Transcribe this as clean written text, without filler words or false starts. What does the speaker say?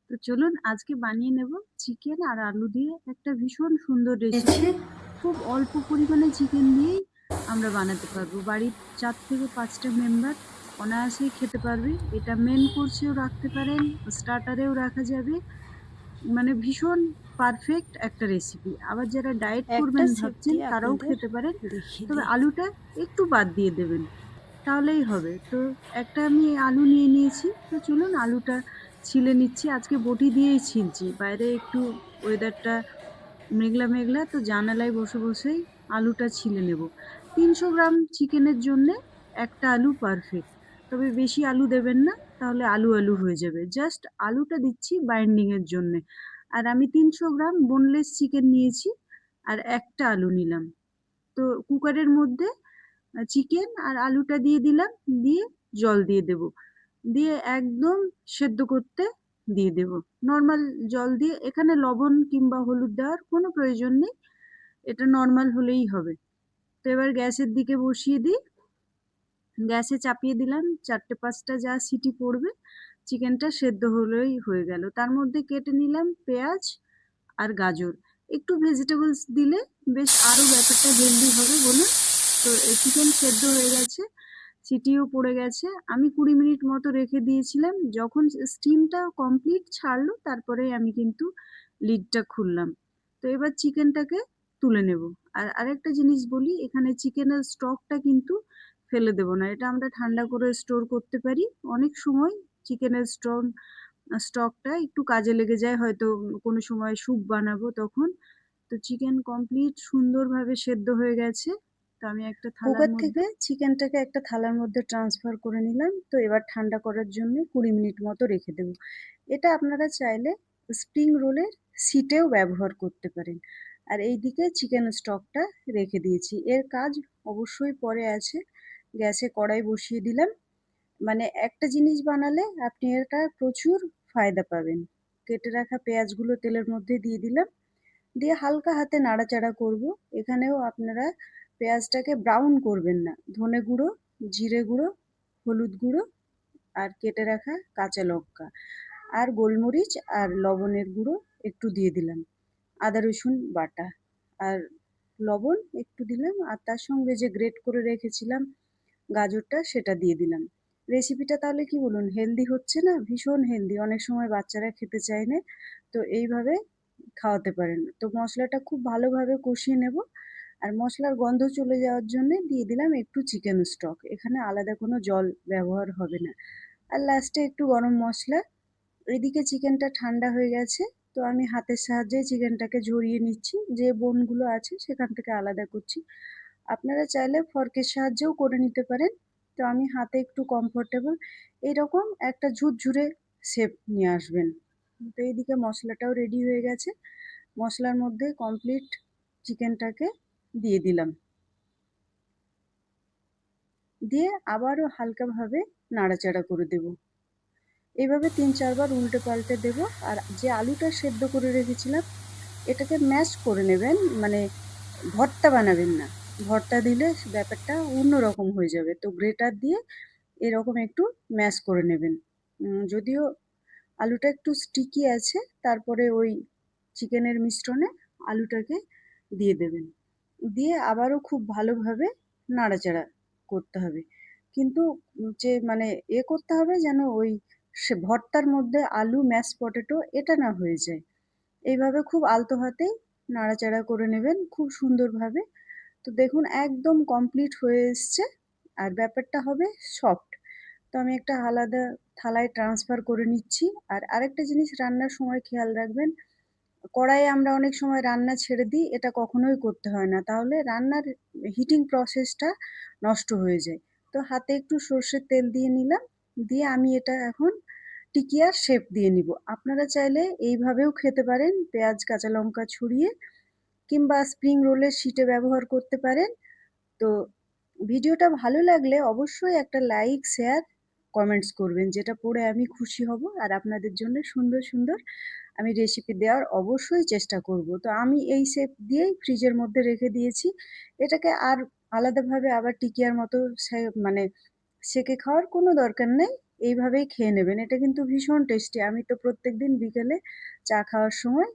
তো চলুন আজকে বানিয়ে নেব চিকেন আর আলু দিয়ে একটা ভীষণ সুন্দর রেসিপি। খুব অল্প পরিমাণে চিকেন দিয়েই আমরা বানাতে পারবো। বাড়ির ৪ থেকে ৫টা মেম্বার অনায়াসেই খেতে পারবে। এটা মেইন কোর্সেও রাখতে পারেন, স্টার্টারেও রাখা যাবে। মানে ভীষণ পারফেক্ট একটা রেসিপি। আবার যারা ডায়েট একটা করবেন শেপ ভাবছেন দিয়ে তারাও আপনাদের খেতে পারেন। দেখিয়ে তবে দিই। আলুটা একটু বাদ দিয়ে দেবেন। তাহলেই হবে। তো একটা আমি আলু নিয়ে নিয়েছি। তো চলুন আলুটা ছিলে নিচ্ছি। আজকে বটি দিয়েই ছিলছি। বাইরে একটু ওয়েদারটা মেঘলা, মেঘলা, তো জানালায় বসে, বসেই আলুটা ছিলে নেব। ৩০০ গ্রাম চিকেনের জন্যে একটা আলু পারফেক্ট। তবে বেশি আলু দেবেন না, তাহলে আলু, আলু হয়ে যাবে। জাস্ট আলুটা দিচ্ছি বাইন্ডিং এর জন্যে। আর আমি ৩০০ গ্রাম বোনলেস চিকেন নিয়েছি আর একটা আলু নিলাম। তো কুকারের মধ্যে চিকেন আর আলুটা দিয়ে দিলাম, দিয়ে জল দিয়ে দেব। দিয়ে একদম সেদ্ধ করতে দিয়ে দেব। নরমাল জল দিয়ে, এখানে লবণ কিংবা হলুদ দেওয়ার কোনো প্রয়োজন নেই। এটা নরমাল হলেই হবে। তো এবার গ্যাসের দিকে বসিয়ে দিই। গ্যাসে চাপিয়ে দিলাম, ৪টে ৫টা যা সিটি পড়বে, চিকেনটা সেদ্ধ হলেই হয়ে গেল। তার মধ্যে কেটে নিলাম পেঁয়াজ আর গাজর। একটু ভেজিটেবলস দিলে বেশ আরো ব্যাপারটা হেলদি হবে বলুন। তো এই চিকেন সেদ্ধ হয়ে গেছে, সিটিও পড়ে গেছে। আমি ২০ মিনিট মতো রেখে দিয়েছিলাম। যখন স্টিমটা কমপ্লিট ছাড়লো তারপরেই আমি কিন্তু লিডটা খুললাম। তো এবার চিকেনটাকে তুলে নেব। আর আরেকটা জিনিস বলি, এখানে চিকেনের স্টকটা কিন্তু ফেলে দেব না। এটা আমরা ঠান্ডা করে স্টোর করতে পারি। অনেক সময় চিকেনের স্টকটা একটু কাজে লেগে যায়, হয়তো কোনো সময় স্যুপ বানাবো তখন। তো চিকেন কমপ্লিট সুন্দরভাবে সেদ্ধ হয়ে গেছে। তো আমি একটা থালার কুকার মধ্যে থেকে চিকেনটাকে একটা থালার মধ্যে ট্রান্সফার করে নিলাম। তো এবার ঠান্ডা করার জন্য ২০ মিনিট মতো রেখে দেব। এটা আপনারা চাইলে স্প্রিং রোলের শিটেও ব্যবহার করতে পারেন। আর এইদিকে চিকেন স্টকটা রেখে দিয়েছি। এর কাজ অবশ্যই পরে আছে। গ্যাসে কড়াই বসিয়ে দিলাম। মানে একটা জিনিস বানালে আপনি এটা প্রচুর ফায়দা পাবেন। কেটে রাখা পেঁয়াজগুলো তেলের মধ্যে দিয়ে দিলাম। দিয়ে হালকা হাতে নাড়াচাড়া করব। এখানেও আপনারা পেঁয়াজটাকে ব্রাউন করবেন না। ধনে গুঁড়ো, জিরে গুঁড়ো, হলুদ গুঁড়ো আর কেটে রাখা কাঁচা লঙ্কা আর গোলমরিচ আর লবণের গুঁড়ো একটু দিয়ে দিলাম। আদা রসুন বাটা আর লবণ একটু দিলাম, আর তার সঙ্গে যে গ্রেট করে রেখেছিলাম গাজরটা সেটা দিয়ে দিলাম। রেসিপিটা তাহলে কি বলুন, হেলদি হচ্ছে না? ভীষণ হেলদি। অনেক সময় বাচ্চারা খেতে চায় না। তো এইভাবে খাওয়াতে পারেন। তো মশলাটা খুব ভালোভাবে কষিয়ে নেব। আর মশলার গন্ধ চলে যাওয়ার জন্যে দিয়ে দিলাম একটু চিকেন স্টক। এখানে আলাদা কোনো জল ব্যবহার হবে না। আর লাস্টে একটু গরম মশলা। এদিকে চিকেনটা ঠান্ডা হয়ে গেছে। তো আমি হাতের সাহায্যে চিকেনটাকে ঝরিয়ে নিচ্ছি। যে বোনগুলো আছে সেখান থেকে আলাদা করছি। আপনারা চাইলে ফর্কের সাহায্যেও করে নিতে পারেন। তো আমি হাতে একটু কমফোর্টেবল। এইরকম একটা ঝুরঝুরে শেপ নিয়ে আসবেন। তো এইদিকে মশলাটাও রেডি হয়ে গেছে। মশলার মধ্যে কমপ্লিট চিকেনটাকে দিয়ে দিলাম। দিয়ে আবারও হালকাভাবে নাড়াচাড়া করে দেব। এইভাবে ৩-৪ বার উল্টে পাল্টে দেব। আর যে আলুটা সেদ্ধ করে রেখেছিলাম এটাকে ম্যাশ করে নেবেন, মানে ভর্তা বানাবেন না। ভর্তা দিলে ব্যাপারটা অন্যরকম হয়ে যাবে। তো গ্রেটার দিয়ে এরকম একটু ম্যাশ করে নেবেন। যদিও আলুটা একটু স্টিকি আছে, তারপরে ওই চিকেনের মিশ্রণে আলুটাকে দিয়ে দেবেন। দিয়ে আবারও খুব ভালোভাবে নাড়াচাড়া করতে হবে। কিন্তু যে মানে করতে হবে যেন ওই সে ভর্তার মধ্যে আলু ম্যাশ পটেটো এটা না হয়ে যায়। এইভাবে খুব আলতো হাতেই নাড়াচাড়া করে নেবেন খুব সুন্দরভাবে। তো দেখুন একদম কমপ্লিট হয়ে এসছে। আর ব্যাপারটা হবে সফট। তো আমি একটা আলাদা থালায় ট্রান্সফার করে নিচ্ছি। আর আরেকটা জিনিস রান্নার সময় খেয়াল রাখবেন, কড়াইয়ে আমরা অনেক সময় রান্না ছেড়ে দিই, এটা কখনোই করতে হয় না। তাহলে রান্নার হিটিং প্রসেসটা নষ্ট হয়ে যায়। তো হাতে একটু সর্ষের তেল দিয়ে নিলাম। দিয়ে আমি এটা এখন টিকিয়ার শেপ দিয়ে নিব। আপনারা চাইলে এইভাবেও খেতে পারেন, পেঁয়াজ কাঁচা লঙ্কা ছড়িয়ে, কিংবা স্প্রিং রোলের শিটে ব্যবহার করতে পারেন। তো ভিডিওটা ভালো লাগলে অবশ্যই একটা লাইক, শেয়ার, কমেন্টস করবেন, যেটা পড়ে আমি খুশি হব। আর আপনাদের জন্য সুন্দর সুন্দর আমি রেসিপি দেওয়ার অবশ্যই চেষ্টা করব। তো আমি এই শেপ দিয়েই ফ্রিজের মধ্যে রেখে দিয়েছি। এটাকে আর আলাদাভাবে আবার টিকিয়ার মতো মানে সেঁকে খাওয়ার কোনো দরকার নেই। এইভাবেই খেয়ে নেবেন। এটা কিন্তু ভীষণ টেস্টি। আমি তো প্রত্যেকদিন বিকেলে চা খাওয়ার সময়